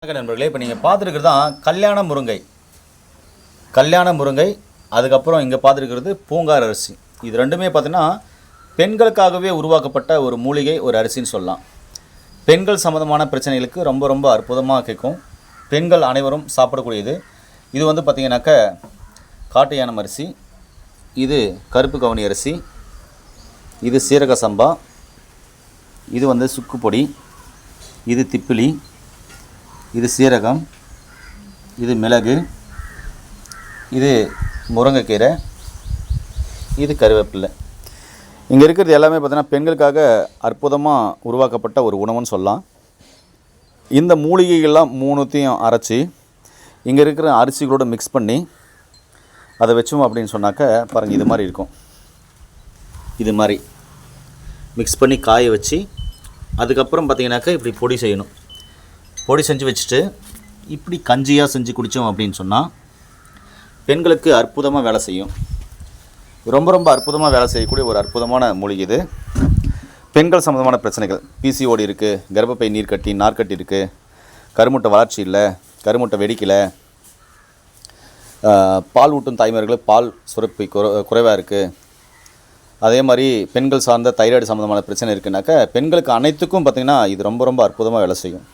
வணக்கம் நண்பர்களே, இப்போ நீங்கள் பார்த்துருக்கிறது தான் கல்யாண முருங்கை. அதுக்கப்புறம் இங்கே பார்த்துருக்கிறது பூங்கார் அரிசி. இது ரெண்டுமே பார்த்தீங்கன்னா பெண்களுக்காகவே உருவாக்கப்பட்ட ஒரு மூலிகை, ஒரு அரிசின்னு சொல்லலாம். பெண்கள் சம்மந்தமான பிரச்சனைகளுக்கு ரொம்ப ரொம்ப அற்புதமாக கேட்கும். பெண்கள் அனைவரும் சாப்பிடக்கூடியது. இது வந்து பார்த்திங்கனாக்கா காட்டு யானம் அரிசி, இது கருப்பு கவுனி அரிசி, இது சீரக சம்பா, இது வந்து சுக்கு பொடி, இது திப்பிலி, இது சீரகம், இது மிளகு, இது முருங்கைக்கீரை, இது கருவேப்பிலை. இங்கே இருக்கிறது எல்லாமே பார்த்திங்கன்னா பெண்களுக்காக அற்புதமாக உருவாக்கப்பட்ட ஒரு உணவுன்னு சொல்லலாம். இந்த மூலிகைகள்லாம் மூணுத்தையும் அரைச்சி இங்கே இருக்கிற அரிசிகளோடு மிக்ஸ் பண்ணி அதை வச்சோம் அப்படின்னு சொன்னாக்க பாருங்கள், இது மாதிரி இருக்கும். இது மாதிரி மிக்ஸ் பண்ணி காய வச்சு அதுக்கப்புறம் பார்த்திங்கனாக்கா இப்படி பொடி செய்யணும். பொடி செஞ்சு வச்சுட்டு இப்படி கஞ்சியாக செஞ்சு குடித்தோம் அப்படின்னு சொன்னால் பெண்களுக்கு அற்புதமாக வேலை செய்யும். ரொம்ப ரொம்ப அற்புதமாக வேலை செய்யக்கூடிய ஒரு அற்புதமான மூலிகை இது. பெண்கள் சம்மந்தமான பிரச்சனைகள், பிசிஓடி இருக்குது, கர்ப்பப்பை நீர்க்கட்டி, நார்க்கட்டி இருக்குது, கருமுட்டை வளர்ச்சி இல்லை, கருமுட்டை வெடிக்கலை, பால் ஊட்டும் தாய்மார்களுக்கு பால் சுரப்பி குறைவாக இருக்குது, அதே மாதிரி பெண்கள் சார்ந்த தைராய்டு சம்மந்தமான பிரச்சனை இருக்குனாக்கா பெண்களுக்கு அனைத்துக்கும் பார்த்திங்கன்னா இது ரொம்ப ரொம்ப அற்புதமாக வேலை செய்யும்.